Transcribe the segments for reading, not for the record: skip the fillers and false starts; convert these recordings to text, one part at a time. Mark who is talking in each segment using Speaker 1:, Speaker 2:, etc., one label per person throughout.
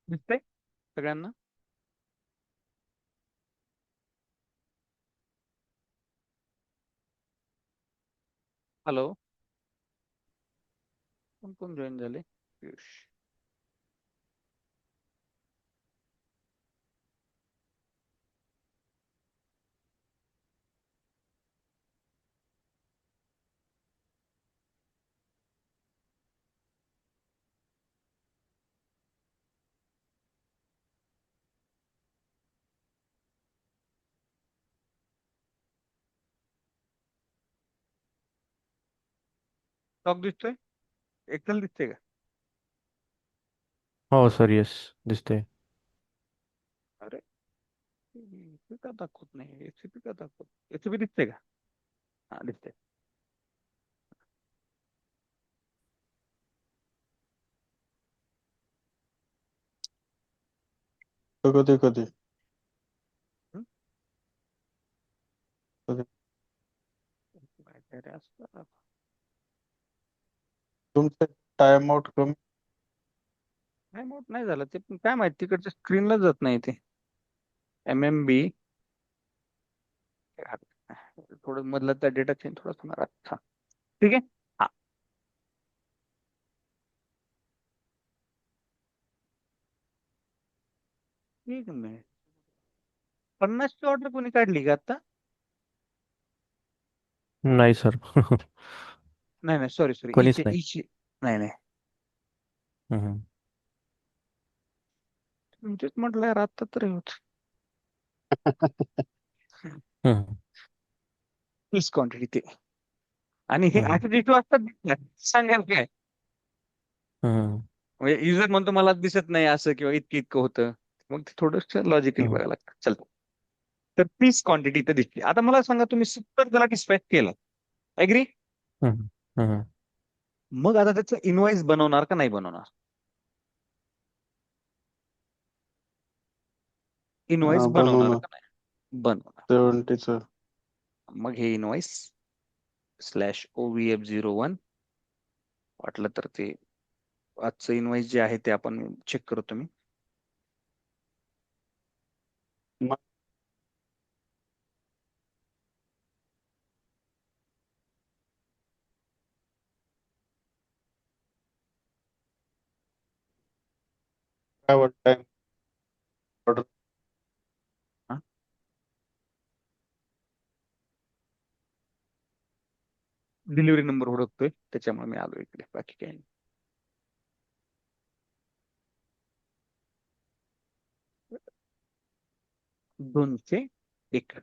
Speaker 1: दिसतंय सगळ्यांना? हॅलो. कोण कोण जॉईन झाले? पियुष. टॉक दिसतोय? एक्सेल दिसते का?
Speaker 2: हो सर, येस, दिसते.
Speaker 1: अरे, एसीपी का दाखवत नाही? एसीपी का दाखवत? एसीपी दिसते का? हा, दिसते.
Speaker 3: कधी कधी
Speaker 1: हं?
Speaker 3: कधी
Speaker 1: काहीतरी असतं.
Speaker 3: तुमचं टाइम आउट कमी.
Speaker 1: नाही मोठ नाही झालं ते, पण काय माहिती तिकडच्या स्क्रीनला जात नाही ते. MMB. थोडं मधला त्या डेटा चेंज थोडासा होणार आहे. हा, ठीक आहे. हा. ठीक आहे. 50ची ऑर्डर कोणी काढली का आता?
Speaker 2: नाही सर.
Speaker 1: नाही नाही, सॉरी सॉरी,
Speaker 2: कोणीच
Speaker 1: इचे
Speaker 2: नाही.
Speaker 1: इचे. नाही नाही,
Speaker 2: हम्म,
Speaker 1: तुमचेच म्हटलं यार, आता तरी होत.
Speaker 2: हम्म,
Speaker 1: तीच क्वांटिटी ते. आणि हे
Speaker 2: हम्म,
Speaker 1: 8 वाजता सांगाल काय?
Speaker 2: हम्म,
Speaker 1: म्हणजे युजर म्हणतो मला दिसत नाही असं, किंवा इतकं इतकं होतं. मग ते थोडंसं लॉजिकली
Speaker 2: हम्म,
Speaker 1: बघायला लागतं. चल. तर तीच क्वांटिटी इथं दिसते. आता मला सांगा, तुम्ही 70 त्याला डिस्पॅच केलं, ऍग्री?
Speaker 2: हम्म, हम्म.
Speaker 1: मग आता त्याचं इनवॉइस बनवणार का नाही बनवणार? इनवॉइस बनवणार
Speaker 3: बनवून
Speaker 1: का नाही बनवणार?
Speaker 3: 70च.
Speaker 1: मग हे इनवॉइस /OVF01, वाटलं तर ते आजचं इनवॉइस जे आहे ते आपण चेक करतो मी.
Speaker 3: काय वाटतंय ऑर्डर?
Speaker 1: डिलिव्हरी नंबर हुडकतोय, त्याच्यामुळे मी आलो इकडे, बाकी काही नाही. 201.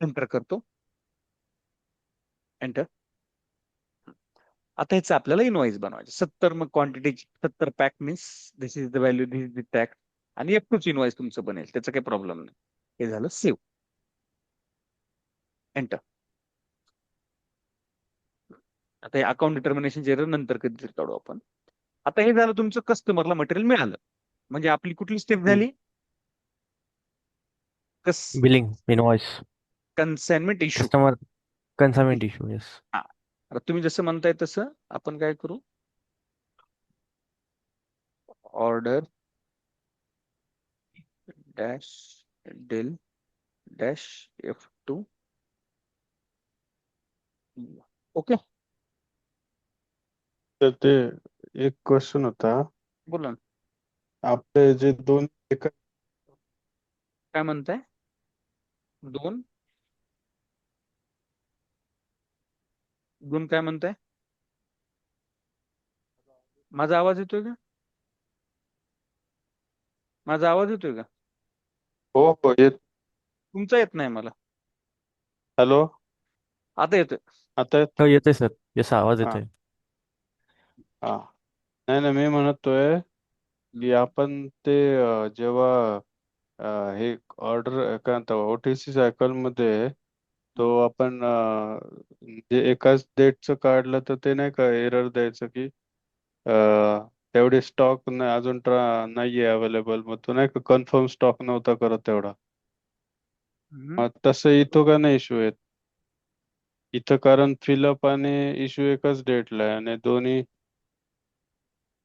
Speaker 1: एंटर करतो. एंटर. आता ह्याचं आपल्याला इनवॉइस बनवायचं 70, मग quantity 70 pack means this is the value, this is the tax. आणि एकच इनवॉइस तुमचं बनेल, त्याचा काही प्रॉब्लेम नाही. हे झालं सेव्ह. एंटर. आता हे अकाउंट डिटर्मिनेशन एरर नंतर कधीतरी काढू आपण. आता हे झालं तुमचं, कस्टमरला मटेरियल मिळालं. म्हणजे आपली कुठली स्टेप झाली? कस
Speaker 2: billing invoice.
Speaker 1: Consignment issue.
Speaker 2: Customer consignment issue, yes.
Speaker 1: हा. आता तुम्ही जसं म्हणताय तसं आपण काय करू? Order dash del dash F2. Okay.
Speaker 3: तर ते एक क्वेश्चन होता.
Speaker 1: बोला ना.
Speaker 3: आपले जे दोन एका
Speaker 1: काय म्हणताय? दोन दोन काय म्हणताय? माझा आवाज येतोय का? माझा आवाज येतोय का?
Speaker 3: हो हो येत.
Speaker 1: तुमचा येत नाही मला.
Speaker 3: हॅलो.
Speaker 1: आता येतोय.
Speaker 3: आता येत.
Speaker 2: हो, येते सर, येस, आवाज
Speaker 3: हा
Speaker 2: येते.
Speaker 3: हा. नाही नाही, मी म्हणतोय
Speaker 1: हं,
Speaker 3: की आपण ते जेव्हा हे ऑर्डर काय म्हणतात OTC सायकल मध्ये, तो
Speaker 1: हं.
Speaker 3: आपण जे एकाच डेटचं काढलं तर ते नाही का एरर द्यायचं की तेवढे स्टॉक नाही अजून नाहीये अवेलेबल, मग तो नाही का कन्फर्म स्टॉक नव्हता करत तेवढा. तसं इथं का नाही इश्यू आहेत इथं कारण फिलअप आणि इश्यू एकाच डेटला आहे आणि दोन्ही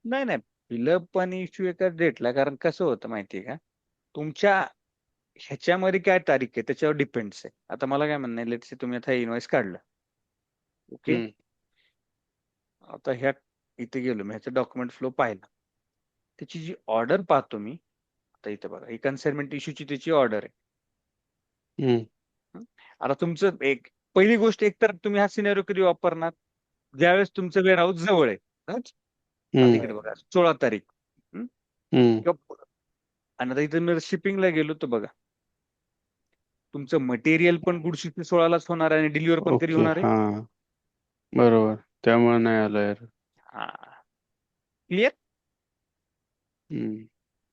Speaker 1: नाही नाही, फिलअप आणि इश्यू एका डेटला, कारण कसं होतं माहितीये का, तुमच्या ह्याच्यामध्ये काय तारीख आहे त्याच्यावर डिपेंड्स आहे. आता मला काय म्हणणं आहे, लेट्स से तुम्ही आता इन्व्हॉइस काढलं, ओके.
Speaker 3: हम्म
Speaker 1: आता ह्या इथे गेलो मी, ह्याचा डॉक्युमेंट फ्लो पाहिला, त्याची जी ऑर्डर पाहतो मी. आता इथे बघा, ही कन्साइनमेंट इश्यूची त्याची ऑर्डर आहे.
Speaker 3: हम्म
Speaker 1: हं? आता तुमचं एक पहिली गोष्ट, एक तर तुम्ही हा सिनेरिओ कधी वापरणार, ज्यावेळेस तुमचं वेअर हाऊस जवळ आहे. हं? आता
Speaker 3: हम्म
Speaker 1: इकडे बघा, 16 तारीख. हं?
Speaker 3: हम्म
Speaker 1: किंवा आणि आता इथे मी शिपिंगला गेलो तर बघा, तुमचं मटेरियल पण गुड्स इथे 16लाच होणार आहे आणि डिलिव्हर पण कधी
Speaker 3: ओके
Speaker 1: होणार आहे.
Speaker 3: हा बरोबर त्यामुळे नाही आलं यार
Speaker 1: हा, क्लिअर.
Speaker 3: हम्म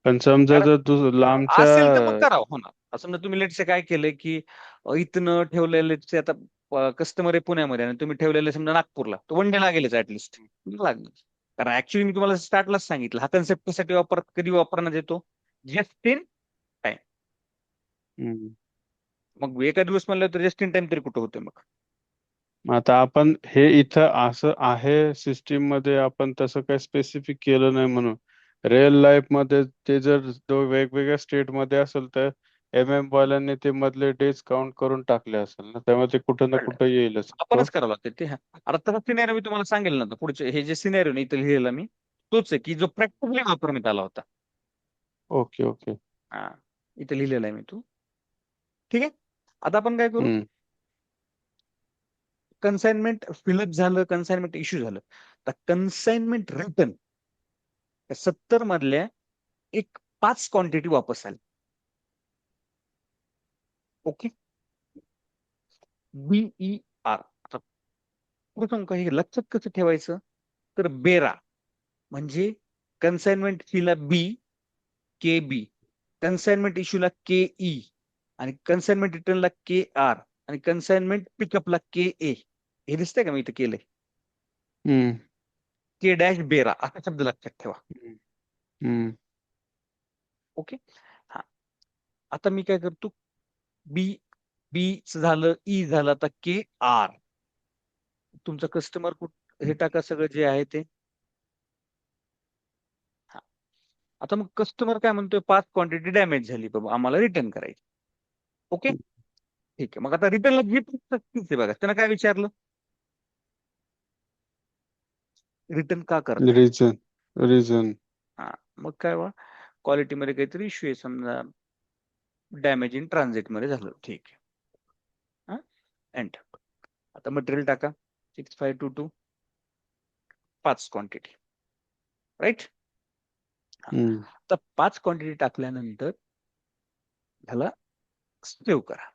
Speaker 3: पण समजा
Speaker 1: कारण
Speaker 3: जर तू लांबच्या
Speaker 1: असेल तर मग करा होणार. असं ना, तुम्ही लेटचे काय केलंय की इथनं ठेवलेले आता कस्टमर आहे पुण्यामध्ये आणि तुम्ही ठेवलेले समजा नागपूरला, तर वन डे लागेलच ऍटलिस्ट, लागणार. कारण ऍक्च्युली मी तुम्हाला स्टार्टलाच सांगितलं, हा कन्सेप्ट कशासाठी कधी वापरण्यात येतो, जस्ट इन टाइम.
Speaker 3: हम्म
Speaker 1: मग एका दिवस म्हणलं तर जस्ट इन टाइम तरी कुठं होतं मग.
Speaker 3: आता आपण हे इथं असं आहे सिस्टीम मध्ये आपण तसं काही स्पेसिफिक केलं नाही म्हणून रिअल लाईफ मध्ये ते जर वेगवेगळ्या स्टेट मध्ये असेल तर वाल्यांनी ते मधले डेज काउंट करून टाकले असेल ना त्यामुळे ते कुठं ना
Speaker 1: कळलं,
Speaker 3: कुठं येईलच हो
Speaker 1: आपणच करावं लागतं ते. हा, आता तसा सिनेरिओ मी तुम्हाला सांगेल ना, पुढचे हे जे सिनेरिओ नाही इथं लिहिलेला मी, तोच आहे की जो प्रॅक्टिकली वापरण्यात आला होता.
Speaker 3: ओके ओके
Speaker 1: हा, इथे लिहिलेला आहे मी तो. ठीक आहे, आता आपण काय करू,
Speaker 3: हम्म
Speaker 1: कन्साइनमेंट फिलअप झालं, कन्साइनमेंट इश्यू झालं, तर कन्साइनमेंट रिटर्न 70 मधल्या एक 5 क्वांटिटी वापस आली. Okay, BER. आता प्रथम काही लक्षात कसं ठेवायचं, तर बेरा म्हणजे कन्साइनमेंट फीला KB, कन्साइनमेंट इश्यूला KE, आणि कन्साइनमेंट रिटर्नला KR, आणि कन्साइनमेंट पिकअपला KA. हे दिसतंय का मी इथं केलंय,
Speaker 3: हम्म
Speaker 1: K-बेरा असा शब्द लक्षात ठेवा.
Speaker 3: हम्म हम्म
Speaker 1: ओके. हा, आता मी काय करतो, बी बी झालं, ई झालं, आता KR. तुमचं कस्टमर हे टाका सगळं जे आहे ते. हा, आता मग कस्टमर काय म्हणतोय, 5 क्वांटिटी डॅमेज झाली बाबा, आम्हाला रिटर्न करायची. ओके, ठीक आहे. मग आता रिटर्नला जी आहे बघा, त्यानं काय विचारलं, रिटर्न का करताय.
Speaker 3: रिझन रिझन
Speaker 1: हा, मग काय वा, क्वालिटीमध्ये काहीतरी इश्यू आहे समजा, डॅमेज इन ट्रान्झिट मध्ये झालं, ठीक आहे. हा, एंटर. आता मटेरियल टाका 6522, 5 क्वांटिटी, राईट.
Speaker 3: हम्म
Speaker 1: तर 5 क्वांटिटी टाकल्यानंतर ह्याला सेव्ह करा.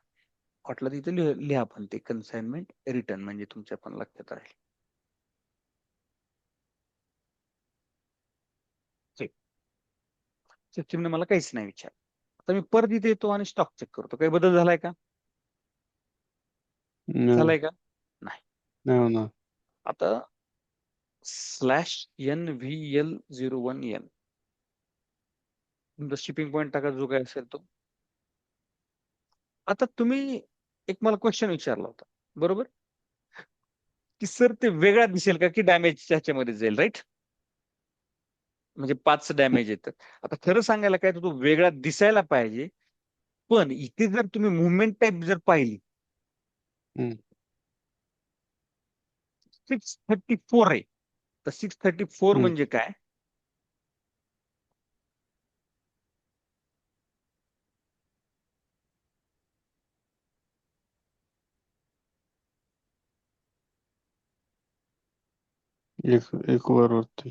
Speaker 1: वाटलं तिथे लिहा पण ते कन्साइनमेंट रिटर्न, म्हणजे तुमच्या पण लक्षात राहील. सिस्टीमने मला काहीच नाही विचार. आता मी परत इथे येतो आणि स्टॉक चेक करतो, काही बदल झालाय का,
Speaker 3: नाही
Speaker 1: झालाय का, नाही.
Speaker 3: नाही होणार
Speaker 1: आता /NVL01N तुमचा शिपिंग पॉईंट टाका जो काय असेल तो. आता तुम्ही एक मला क्वेश्चन विचारला होता, बरोबर, की सर ते वेगळा दिसेल का की डॅमेज ह्याच्यामध्ये जाईल, राईट. म्हणजे 5 डॅमेज येतं. आता खरं सांगायला काय, तर तो वेगळा दिसायला पाहिजे, पण इथे जर तुम्ही मुवमेंट टाईप जर पाहिली,
Speaker 3: हम्म
Speaker 1: 634 आहे. तर 634
Speaker 3: हम्म
Speaker 1: म्हणजे काय,
Speaker 3: एक वर वरती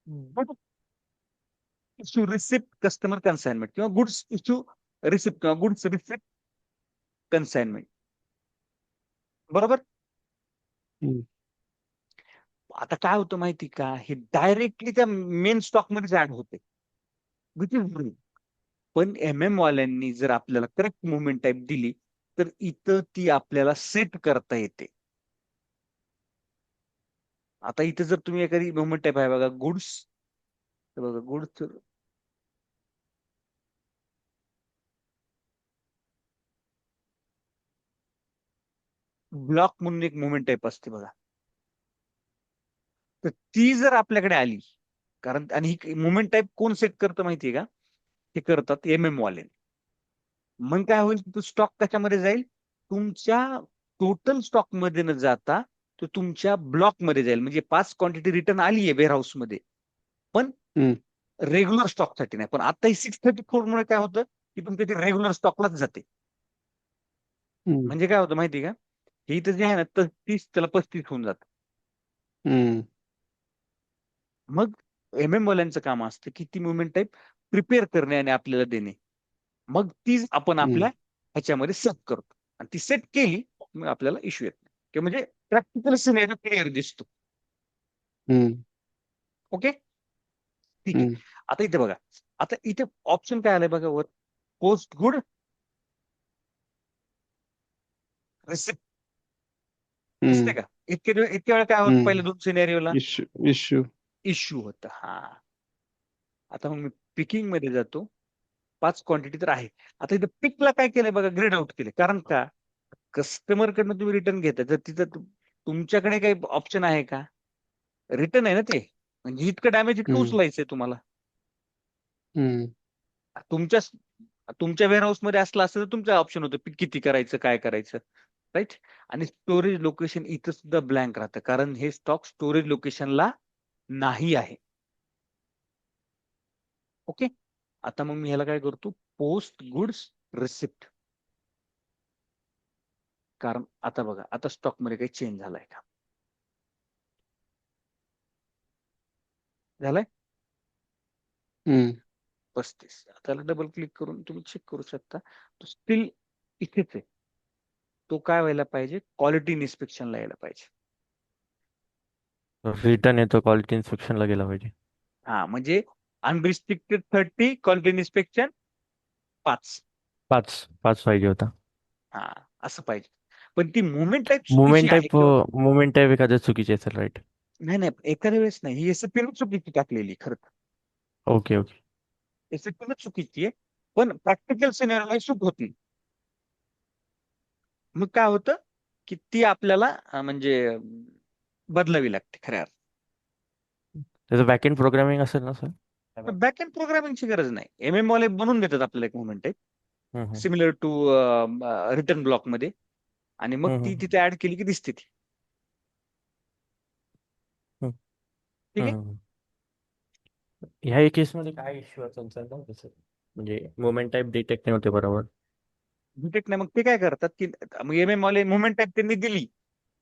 Speaker 1: good issue receipt customer consignment, किंवा गुड्स इश्यू रिसिप्ट, किंवा गुड्स रिसिप्ट कन्साइनमेंट, बरोबर.
Speaker 3: हम्म
Speaker 1: आता काय होतं माहिती का, हे डायरेक्टली त्या मेन स्टॉक मध्ये ऍड होते, विच इज गुड. पण वाल्यांनी जर आपल्याला करेक्ट मुवमेंट टाईप दिली, तर इथं ती आपल्याला सेट करता येते. आता इथे जर तुम्ही एखादी मुवमेंट टाईप आहे बघा, गुड्स, बघा गुड्स, ब्लॉक म्हणून एक मुवमेंट टाईप असते बघा. तर ती जर आपल्याकडे आली, कारण आणि ही मुवमेंट टाईप कोण सेट करतं माहितीये का? हे करतात वाले. मग काय होईल, तो स्टॉक कशामध्ये जाईल? तुमच्या टोटल स्टॉक मध्ये न जाता तो तुमच्या ब्लॉक मध्ये जाईल. म्हणजे 5 क्वांटिटी रिटर्न आली आहे वेअरहाऊस मध्ये, पण
Speaker 3: हम्म.
Speaker 1: रेग्युलर स्टॉकसाठी नाही. पण आता ही 634 मुळे काय होतं, की तुमच्या ते रेग्युलर स्टॉकलाच जाते.
Speaker 3: हम्म.
Speaker 1: म्हणजे काय होतं माहिती का? हे इथं जे आहे ना, 30 त्याला 35 होऊन जातं.
Speaker 3: हम्म.
Speaker 1: मग वाल्यांचं काम असतं की ती मुवमेंट टाईप प्रिपेअर करणे आणि आपल्याला देणे. मग ती आपण आपल्या ह्याच्यामध्ये सेट करतो, आणि ती सेट केली मग आपल्याला इश्यू येत नाही, की म्हणजे प्रॅक्टिकल सिनेरिओ क्लिअर दिसतो.
Speaker 3: हम्म.
Speaker 1: ओके, ठीक आहे.
Speaker 3: हम्म.
Speaker 1: आता इथे बघा, आता इथे ऑप्शन काय आलंय बघा वर, पोस्ट गुड रिसिप्ट. दिसते
Speaker 3: हम्म.
Speaker 1: का? इतक्या वेळा काय होतं
Speaker 3: हम्म.
Speaker 1: पहिल्या 2 सिनेरिओला?
Speaker 3: इश्यू.
Speaker 1: इश्यू होता. हा, आता मग मी पिकिंग मध्ये जातो. 5 क्वांटिटी तर आहे. आता इथे पिकला काय केलंय बघा, ग्रेड आउट केले. कारण का? कस्टमर कडनं तुम्ही रिटर्न घेताय तर तिथं तुमच्याकडे काही ऑप्शन आहे का? रिटर्न आहे ना ते, म्हणजे इतकं डॅमेज इतकं
Speaker 3: हम्म.
Speaker 1: उचलायचंय तुम्हाला.
Speaker 3: हम्म.
Speaker 1: तुमच्या तुमच्या वेअरहाऊस मध्ये असलं असतं तर तुमचं ऑप्शन होतं किती करायचं, काय करायचं, राईट. आणि स्टोरेज लोकेशन इथं सुद्धा ब्लँक राहतं, कारण हे स्टॉक स्टोरेज लोकेशनला नाही आहे. ओके, आता मग मी ह्याला काय करतो, पोस्ट गुड्स रिसिप्ट. कारण आता बघा, आता स्टॉक मध्ये काही चेंज झालाय का? झालाय
Speaker 3: हम्म.
Speaker 1: 35. त्याला डबल क्लिक करून तुम्ही चेक करू शकता, तो स्टील इथेच आहे. तो काय व्हायला पाहिजे, क्वालिटी इन्स्पेक्शनला यायला पाहिजे.
Speaker 2: रिटर्न येतो, क्वालिटी इन्स्पेक्शनला गेला पाहिजे.
Speaker 1: हा, म्हणजे अनरिस्ट्रिक्टेड 30, क्वालिटी इन्स्पेक्शन 5.
Speaker 2: 5 5 पाहिजे होता.
Speaker 1: हा, असं पाहिजे. पण ती मुवमेंट टाईप
Speaker 2: मुवमेंट
Speaker 1: चुकीची आहे
Speaker 2: टाईप
Speaker 1: किंवा
Speaker 2: मुवमेंट टाईप एखाद्या चुकीची असेल, राईट?
Speaker 1: नाही नाही, एखाद्या वेळेस नाही, ही एसपी चुकीची टाकलेली खरं.
Speaker 2: Okay okay.
Speaker 1: एसपी चुकीची आहे, पण प्रॅक्टिकल सिनेरिओला चूक होती. मग काय होतं, की ती आपल्याला म्हणजे बदलावी लागते खऱ्या अर्थात.
Speaker 2: त्याचं बॅकएंड प्रोग्रामिंग असेल ना सर?
Speaker 1: बॅक एंड प्रोग्रामिंगची गरज नाही. वाले बनवून देतात आपल्याला एक मुवमेंट टाईप,
Speaker 2: हम्म, हम्म,
Speaker 1: सिमिलर टू रिटर्न ब्लॉक मध्ये, आणि मग ती
Speaker 2: हम्म,
Speaker 1: तिथे ऍड केली की दिसते ती.
Speaker 2: हम्म,
Speaker 1: ठीक आहे.
Speaker 2: हम्म. ह्या केसमध्ये काय इश्यू असेल सर सर? म्हणजे मुवमेंट टाईप डिटेक्ट नाही होते बरोबर.
Speaker 1: डिटेक्ट नाही, मग ते काय करतात की वाले मुवमेंट टाईप त्यांनी दिली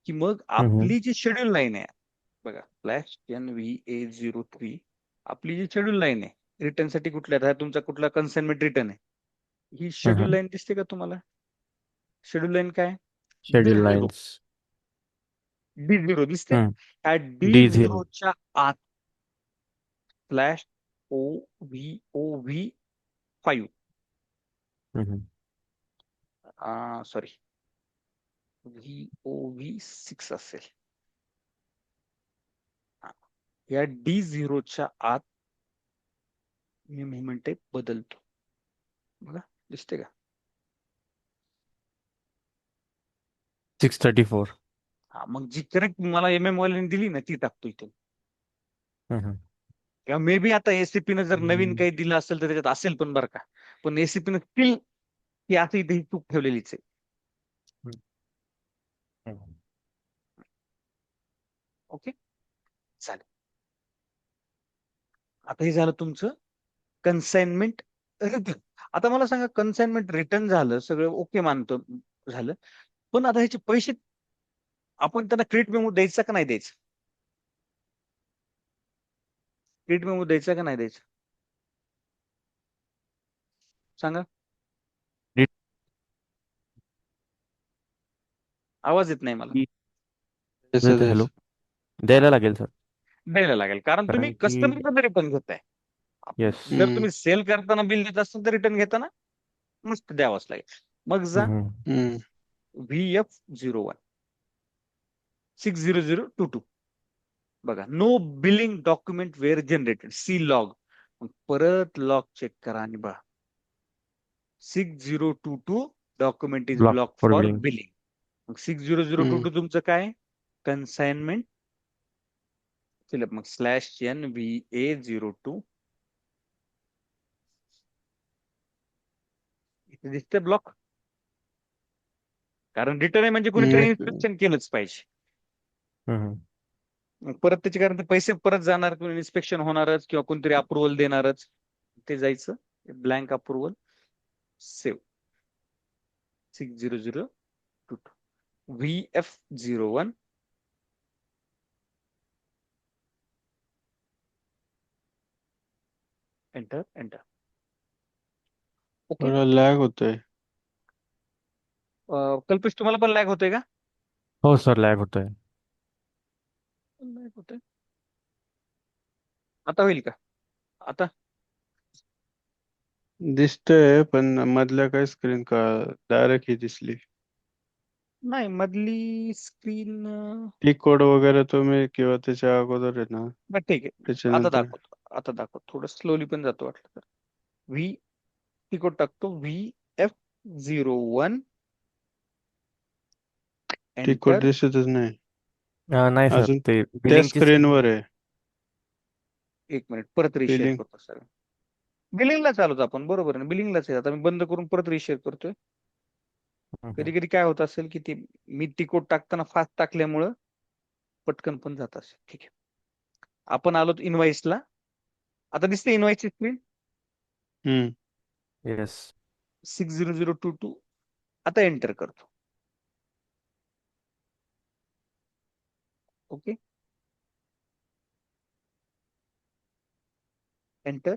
Speaker 1: की मग
Speaker 2: हम्म, हम्म,
Speaker 1: आपली जी शेड्यूल लाईन आहे बघा, /NVA03, आपली जी शेड्यूल लाईन आहे रिटर्न साठी कुठल्या, आता तुमचा कुठला कन्साइनमेंट रिटर्न आहे, ही शेड्यूल
Speaker 2: हम्म.
Speaker 1: लाईन दिसते का तुम्हाला? शेड्यूल लाईन काय?
Speaker 2: Schedule
Speaker 1: D0.
Speaker 2: लाईन्स.
Speaker 1: D0 दिसते. त्या
Speaker 2: D0.
Speaker 1: D0च्या आत /OVOV5, सॉरी, VOV6 असेल. हा. या D0च्या आत मी मुवमेंट टाईप बदलतो. बघा, दिसते का?
Speaker 2: 634.
Speaker 1: हा, मग जी करेक्ट मला वाल्याने दिली ना ती टाकतो इथे. किंवा मे बी आता एसीपी न जर नवीन काही दिलं असेल तर त्याच्यात असेल पण बरं का, पण एसीपी न स्टील ही असं इथे ही चूक ठेवलेलीच आहे. ओके, चालेल. आता हे झालं तुमचं कन्साइनमेंट रिटर्न. आता मला सांगा, कन्साइनमेंट रिटर्न झालं, सगळं ओके मानतो, झालं, पण आता ह्याचे पैसे आपण त्यांना क्रेडिट मेमो द्यायचा का नाही द्यायचा? क्रेडिट मेमो द्यायचा का नाही द्यायचा? सांगा. आवाज येत नाही मला.
Speaker 2: हॅलो. द्यायला लागेल सर.
Speaker 1: द्यायला लागेल, कारण तुम्ही
Speaker 2: कारण की
Speaker 1: कस्टमरकडे रिटर्न घेताय.
Speaker 2: येस.
Speaker 1: जर तुम्ही सेल करताना बिल देत असाल तर रिटर्न घेताना मस्त द्यावाच लागेल. मग जा VF01 60022, बघा, no billing document were generated, see log. परत लॉग चेक करा आणि बघा 6022 document is
Speaker 2: block
Speaker 1: block
Speaker 2: for
Speaker 1: for
Speaker 2: billing.
Speaker 1: Billing. 600222 तुमचं काय कन्साइनमेंट फिलअप. मग /NVA02 इथे दिसतंय ब्लॉक, कारण रिटर्न आहे म्हणजे कोणीतरी इन्स्पेक्शन केलंच पाहिजे.
Speaker 2: हम्म.
Speaker 1: मग परत त्याचे कारण ते पैसे परत जाणार, कोणी इन्स्पेक्शन होणारच किंवा कोणतरी अप्रुव्हल देणारच. ते जायचं blank approval save 60022 VF01 enter enter. Okay.
Speaker 3: थोडा लॅग होतोय.
Speaker 1: कल्पेश तुम्हाला पण लॅग होतोय का?
Speaker 2: हो सर, लॅग होतोय.
Speaker 1: लॅग होतोय. आता होईल का? आता
Speaker 3: दिसतंय पण मधल्या काही स्क्रीन का डायरेक्ट ही दिसली.
Speaker 1: नाही, मधली स्क्रीन
Speaker 3: टी कोड वगैरे तुम्ही किंवा त्याच्या अगोदर आहे ना
Speaker 1: ठीक आहे. आता
Speaker 3: त्याच्यानंतर
Speaker 1: दाखवतो, आता दाखवतो. थोडं स्लोली पण जातो वाटलं तर. व्ही तिकोट टाकतो VF01
Speaker 3: टी कोड
Speaker 1: एंटर.
Speaker 3: दिसतच नाही
Speaker 2: नाही सर,
Speaker 3: अजून.
Speaker 2: ते
Speaker 3: त्या
Speaker 2: बिलिंगची
Speaker 3: स्क्रीनवर आहे.
Speaker 1: एक मिनिट परत रिशेअर
Speaker 3: बिलिंग
Speaker 1: करतो सर. बिलिंगला चालूच आपण, बरोबर आहे, बिलिंगलाच आहे. आता मी बंद करून परत रिशेअर करतोय. कधी कधी काय होत असेल की ते मी तिकोट टाकताना फास्ट टाकल्यामुळं पटकन पण जात असेल. ठीक आहे, आपण आलो इनवाइसला. आता दिसते इनवाइसची स्क्रीन
Speaker 3: हम्म
Speaker 1: 60022. आता एंटर करतो. Okay, enter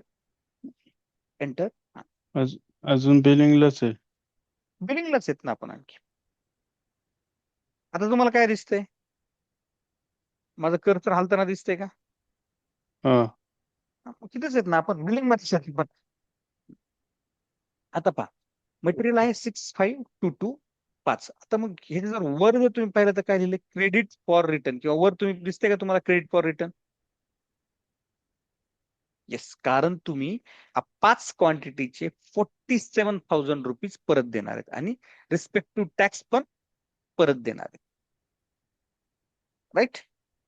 Speaker 1: enter.
Speaker 3: अजून बिलिंगलाच आहे.
Speaker 1: बिलिंगलाच येत ना आपण आणखी. आता तुम्हाला काय दिसतंय? माझं कर्सर हालताना दिसतंय का?
Speaker 3: हा
Speaker 1: तिथेच येत ना आपण बिलिंग मध्ये पण. आता पहा, मटेरियल आहे 6522 आता मग हे जर वर जर तुम्ही पाहिलं तर काय लिहिलं, क्रेडिट फॉर रिटर्न, किंवा वर तुम्ही दिसते का तुम्हाला क्रेडिट फॉर रिटर्न? येस, कारण तुम्ही 5 क्वांटिटीचे 47,000 रुपीज परत देणार आहेत आणि रिस्पेक्टिव्ह टॅक्स पण परत देणार आहेत. राईट,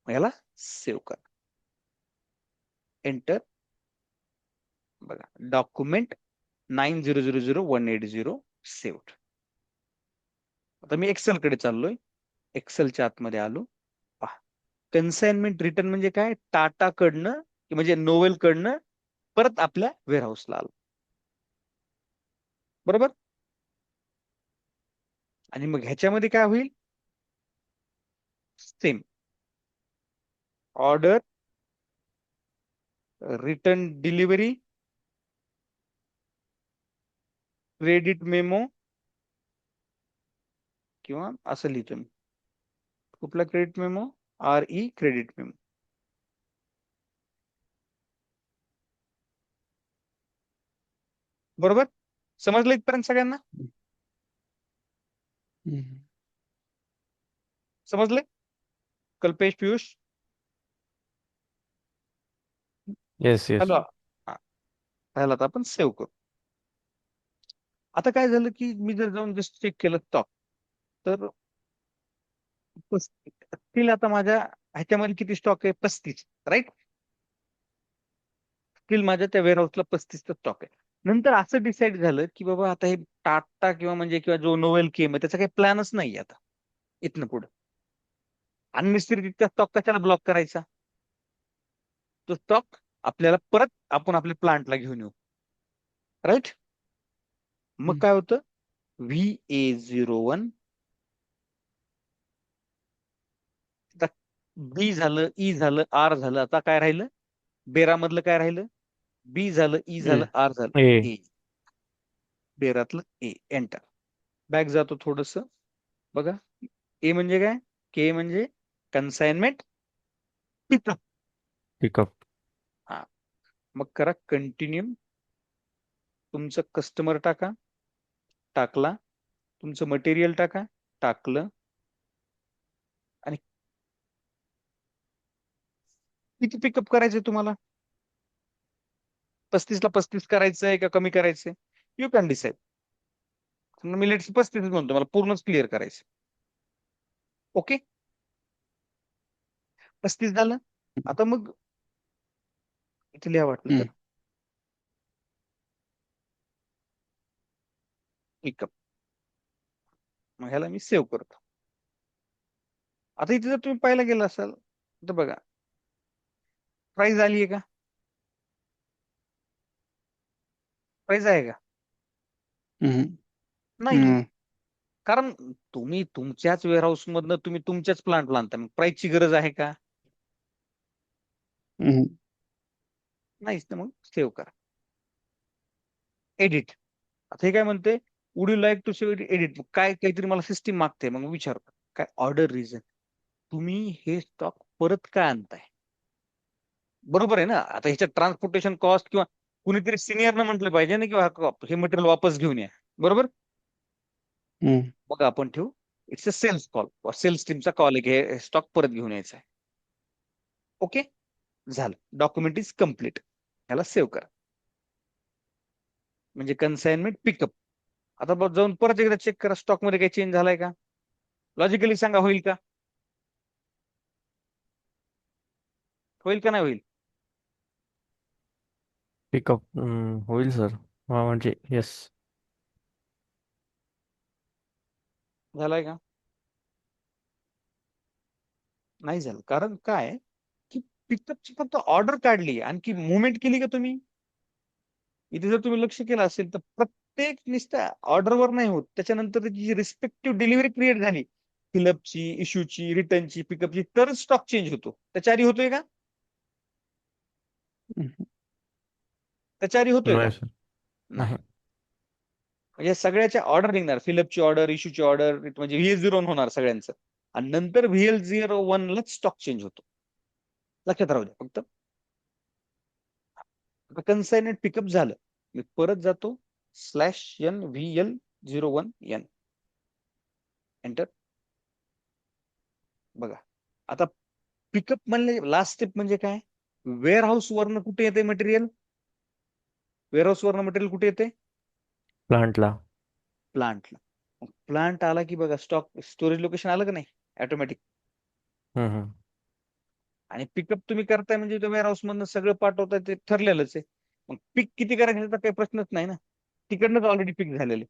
Speaker 1: याला सेव्ह करा. एंटर. बघा, डॉक्युमेंट 90000180 सेव्ड. आता मी एक्सेल कडे चाललोय. एक्सेलच्या आतमध्ये आलो. पहा, कन्साइनमेंट रिटर्न म्हणजे काय? टाटा कडनं म्हणजे नोवेल कडनं परत आपल्या वेअरहाऊसला आलो, बरोबर. आणि मग ह्याच्यामध्ये काय होईल? Same order, return delivery, credit memo, किंवा असं लिहितो मी, कुठला credit memo? RE credit memo. बरोबर, समजलं इथपर्यंत सगळ्यांना?
Speaker 3: हम्म.
Speaker 1: समजले Kalpesh, Piyush?
Speaker 2: Yes yes.
Speaker 1: Hello. ह्याला आता आपण सेव्ह करू. आता काय झालं की मी जर जाऊन जस्ट चेक केलं स्टॉक, तर स्टील आता माझ्या ह्याच्यामध्ये किती स्टॉक आहे? 35, राईट. स्टील माझ्या त्या वेअरहाऊसला 35चा स्टॉक आहे. नंतर असं डिसाईड झालं की बाबा आता हे टाटा किंवा जो नोवेल केम आहे त्याचा काही प्लॅनच नाही आता इथनं पुढे. अननिश्चित त्या स्टॉक कशाला ब्लॉक करायचा? तो स्टॉक आपल्याला परत आपण आपल्या प्लांटला घेऊन येऊ, राईट. मग काय होतं? VA01 बी झालं, ई झालं, आर झालं. आता काय राहिलं? बेरा मधलं काय राहिलं? बी झालं, ई झालं, आर झालं,
Speaker 2: ए
Speaker 1: ए. बेरातलं ए. एंटर. बॅक जातो थोडस. बघा, ए म्हणजे काय? के म्हणजे कन्साइनमेंट पिकअप.
Speaker 2: पिकअप.
Speaker 1: हा, मग करा कंटिन्यू. तुमचं कस्टमर टाका, टाकला. तुमचं मटेरियल टाका, टाकलं. आणि किती पिकअप करायचंय तुम्हाला? 35ला 35 करायचंय का कमी करायचंय? You can decide. Me let's 35 म्हणतो, मला पूर्णच क्लिअर करायचं. ओके, 35 झालं. आता मग इथे लिहा वाटलं तर
Speaker 3: हम्म.
Speaker 1: पिकअप. मग ह्याला मी सेव्ह करतो. आता इथे जर तुम्ही पाहायला गेला असाल तर बघा, प्राइस आली आहे का? प्राइस आहे का?
Speaker 3: हम्म.
Speaker 1: नाही.
Speaker 3: हम्म.
Speaker 1: कारण तुम्ही तुमच्याच वेअरहाऊस मधनं तुम्ही तुमच्याच प्लांटला आणता, मग प्राइसची गरज आहे का?
Speaker 3: हम्म.
Speaker 1: नाहीच ना. मग सेव्ह करा. एडिट. आता हे काय म्हणते, would you like to save edit. काय काहीतरी मला सिस्टीम मागते, मग विचार काय ऑर्डर रिझन. तुम्ही हे स्टॉक परत काय आणताय? बरोबर आहे ना. आता ह्याच्यात ट्रान्सपोर्टेशन कॉस्ट किंवा कुणीतरी सिनियरनं म्हटलं पाहिजे ना, किंवा हे मटेरियल वापस घेऊन या. बरोबर.
Speaker 3: हम्म.
Speaker 1: मग आपण ठेवू it's a sales call, sales टीमचा कॉल आहे की हे स्टॉक परत घेऊन यायचा आहे. ओके, झालं. Document is complete. ह्याला सेव्ह करा. म्हणजे कन्साइनमेंट पिकअप. आता जाऊन परत एकदा चेक करा स्टॉक मध्ये काही चेंज झालाय का. लॉजिकली सांगा, होईल का? होईल का नाही होईल?
Speaker 2: पिकअप होईल सर. हा म्हणजे येस.
Speaker 1: झालाय का? नाही झालं. कारण काय की पिकअपची फक्त ऑर्डर काढली, आणखी मुवमेंट केली का तुम्ही? इथे जर तुम्ही लक्ष केलं असेल तर प्रत्येक नुसत्या ऑर्डरवर नाही होत, त्याच्यानंतर त्याची जी रिस्पेक्टिव्ह डिलिव्हरी क्रिएट झाली, फिलअपची, इश्यूची, रिटर्नची, पिकअपची, तरच स्टॉक चेंज होतो. त्याच्या आधी होतोय का?
Speaker 3: हम्म.
Speaker 1: त्याच्या आधी होतोय का?
Speaker 2: नाही सर.
Speaker 1: नाही.
Speaker 2: नाही.
Speaker 1: म्हणजे सगळ्याच्या ऑर्डर निघणार, फिलअपची ऑर्डर, इश्यूची ऑर्डर, म्हणजे VL01 होणार सगळ्यांचं, आणि नंतर VL01 लाच स्टॉक चेंज होतो. लक्षात राहू द्या फक्त. कन्साइनमेंट पिकअप झालं. मी परत जातो /n VL01N, एंटर. बघा, आता पिकअप म्हणजे लास्ट स्टेप म्हणजे काय? वेअर हाऊस वरनं कुठे येते मटेरियल? वेअर हाऊस वरनं मटेरियल कुठे येते?
Speaker 2: प्लांटला.
Speaker 1: प्लांटला. प्लांट आला की बघा, स्टॉक स्टोरेज लोकेशन आलं का नाही ऑटोमॅटिक.
Speaker 2: हम्म.
Speaker 1: आणि पिकअप तुम्ही करताय म्हणजे वेअर हाऊस मधनं सगळं पाठवताय, ते ठरलेलंच आहे. मग पिक किती करायचं याचा काही प्रश्नच नाही ना, तिकडनंच ऑलरेडी पिक झालेले.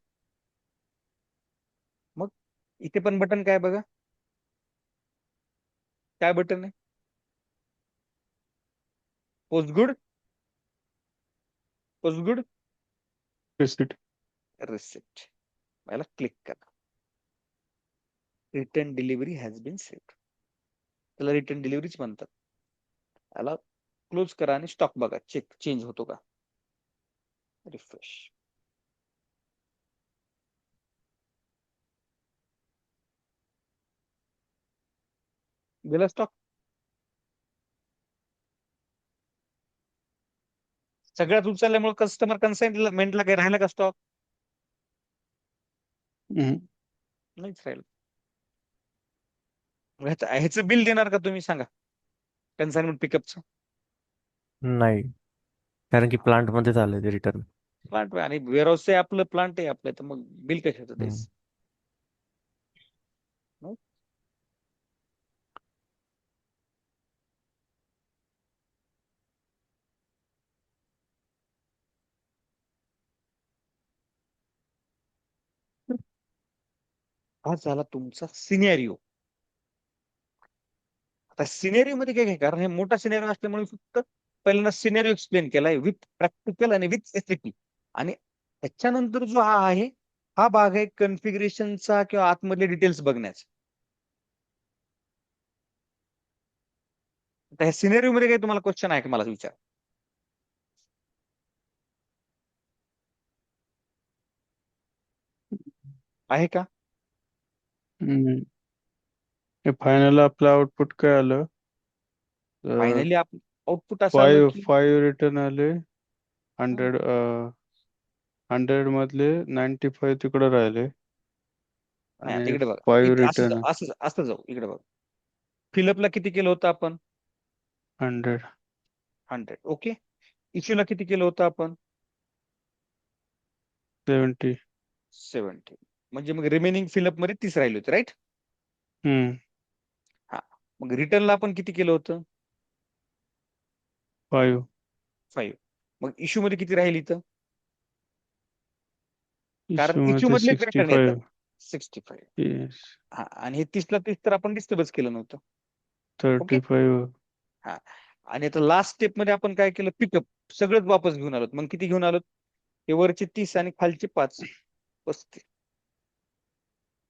Speaker 1: मग इथे पण बटन काय बघा, काय बटन आहे? Post good. Post good
Speaker 3: Receipt.
Speaker 1: Receipt. याला क्लिक करा. Return delivery has been saved. त्याला रिटर्न डिलिव्हरीच म्हणतात. याला क्लोज करा आणि स्टॉक बघा, चेक चेंज होतो का. रिफ्रेश. गेला स्टॉक. सगळ्यात उचलल्यामुळे कस्टमर कन्साइनमेंटला काही राहिला का स्टॉक?
Speaker 3: हम्म.
Speaker 1: नाहीच राहिलं. ह्याचं बिल देणार का तुम्ही, सांगा, कन्साइनमेंट पिकअपचं?
Speaker 2: नाही, कारण की प्लांट मध्ये झालं ते रिटर्न.
Speaker 1: प्लांट आणि वेअरहाऊस आहे आपलं, प्लांट आहे आपलं, तर मग बिल कशाचं द्यायचं? हा झाला तुमचा सिनेरिओ. आता सिनेरिओ मध्ये काय काय, कारण हे मोठा सिनेरिओ असल्यामुळे फक्त पहिल्यांदा सिनेरिओ एक्सप्लेन केलाय विथ प्रॅक्टिकल आणि विथ एसएपी. आणि त्याच्यानंतर जो हा आहे, हा भाग आहे कन्फिगरेशनचा किंवा आतमधले डिटेल्स बघण्याचा. आता ह्या सिनेरिओ मध्ये काही तुम्हाला क्वेश्चन आहे का, मला विचार. आहे का?
Speaker 3: हम्म. हे फायनल आपलं आउटपुट काय आलं?
Speaker 1: फायनली आउटपुट असं आलं
Speaker 3: फाईव्ह
Speaker 1: की,
Speaker 3: फाईव्ह रिटर्न आले.
Speaker 1: हं,
Speaker 3: 100 मधले 95 तिकडे राहिले
Speaker 1: नाही आता
Speaker 3: आणि
Speaker 1: इकडे बघा,
Speaker 3: 5
Speaker 1: इथे असं
Speaker 3: रिटर्न.
Speaker 1: असं असं जाऊ, इकडे बघा. फिलअपला किती केलं होतं आपण?
Speaker 3: 100.
Speaker 1: 100. ओके. इश्यूला किती केलं होतं आपण?
Speaker 3: 70.
Speaker 1: 70. म्हणजे मग रिमेनिंग फिलअप मध्ये 30 राहिले होते, राईट?
Speaker 3: हम्म.
Speaker 1: मग रिटर्नला आपण किती केलं होतं?
Speaker 3: 5.
Speaker 1: 5. मग इश्यू मध्ये किती राहील इथं? कारण
Speaker 3: इश्यू
Speaker 1: इश्यू
Speaker 3: मध्ये
Speaker 1: मधलेच रिटर्न येतं
Speaker 3: 65.
Speaker 1: 65.
Speaker 3: येस.
Speaker 1: हा, आणि हे 30ला 30 तर आपण डिस्टर्बच केलं नव्हतं. ओके.
Speaker 3: 35.
Speaker 1: हा, आणि आता लास्ट स्टेप मध्ये आपण काय केलं? पिकअप सगळंच वापस घेऊन आलो. मग किती घेऊन आलो? हे वरचे 30 आणि खालचे 5, 35.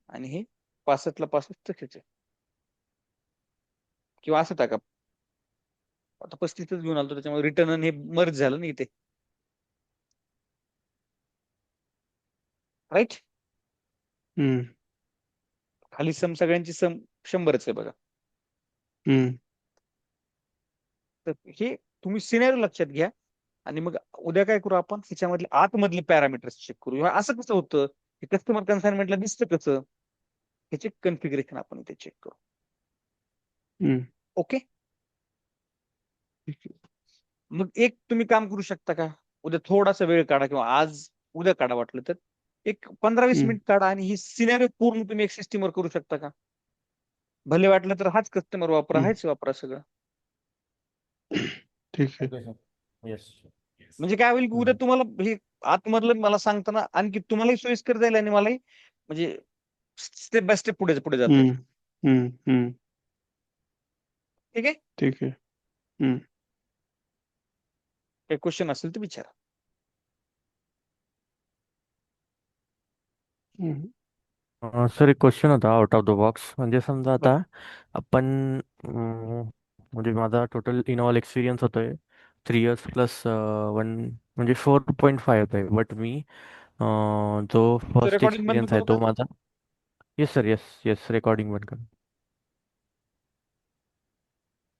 Speaker 1: आणि हे 65ला 65 तसेच आहे. किंवा असं टाका, आता 35च घेऊन आलो, त्याच्यामुळे रिटर्न हे मर्ज झालं ना इथे, राईट?
Speaker 3: हम्म.
Speaker 1: खाली सम सगळ्यांची सम 100च आहे बघा.
Speaker 3: हम्म.
Speaker 1: तर हे तुम्ही सिनेरिओ लक्षात घ्या. आणि मग उद्या काय करू आपण? त्याच्यामधले आतमधले पॅरामीटर्स चेक करू. असं कसं होतं? हे कस्टमर कन्साइनमेंटला दिसतं कसं? ह्याचे कन्फिगरेशन आपण इथे चेक करू.
Speaker 3: हम्म.
Speaker 1: ओके.
Speaker 3: ठीक आहे.
Speaker 1: मग एक तुम्ही काम करू शकता का? उद्या थोडासा वेळ काढा, किंवा आज उद्या काढा वाटलं तर, एक 15-20
Speaker 3: हम्म.
Speaker 1: मिनिट काढा आणि ही सिनेरिओ पूर्ण तुम्ही एक सिस्टीमवर करू शकता का? भले वाटलं तर हाच कस्टमर वापरा,
Speaker 3: हम्म.
Speaker 1: हाच वापरा सगळं.
Speaker 3: ठीक आहे.
Speaker 2: Okay sir. येस.
Speaker 1: म्हणजे काय होईल की उद्या तुम्हाला हे आतमधलं मला सांगताना आणखी तुम्हालाही सोयीस्कर जाईल, आणि मलाही म्हणजे स्टेप बाय स्टेप पुढे पुढे जाता
Speaker 3: हम्म.
Speaker 1: येईल.
Speaker 3: हम्म. हम्म.
Speaker 1: ठीक आहे.
Speaker 3: ठीक आहे. हम्म.
Speaker 1: काही क्वेश्चन असेल तर विचारा.
Speaker 2: सर एक क्वेश्चन होता आउट ऑफ द बॉक्स. म्हणजे समजा
Speaker 1: बर.
Speaker 2: आता आपण म्हणजे माझा टोटल इन ऑल एक्सपिरियन्स होतोय 3 इयर्स प्लस 1, म्हणजे 4.5 होत आहे. बट मी जो फर्स्ट
Speaker 1: रेकॉर्डिंग बंद
Speaker 2: एक्सपिरियन्स आहे
Speaker 1: करू का?
Speaker 2: तो माझा. Yes sir, yes yes, recording बंद कर.